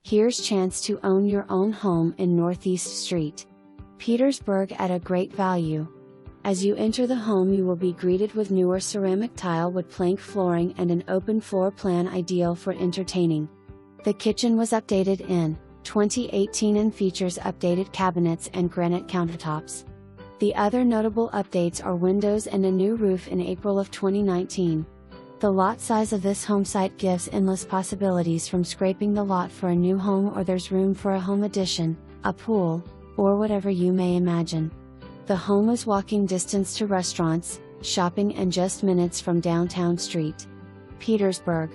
Here's chance to own your own home in Northeast Street, Petersburg at a great value. As you enter the home, you will be greeted with newer ceramic tile wood plank flooring and an open floor plan ideal for entertaining. The kitchen was updated in 2018 and features updated cabinets and granite countertops. The other notable updates are windows and a new roof in April of 2019. The lot size of this home site gives endless possibilities, from scraping the lot for a new home, or there's room for a home addition, a pool, or whatever you may imagine. The home is walking distance to restaurants, shopping, and just minutes from downtown Petersburg.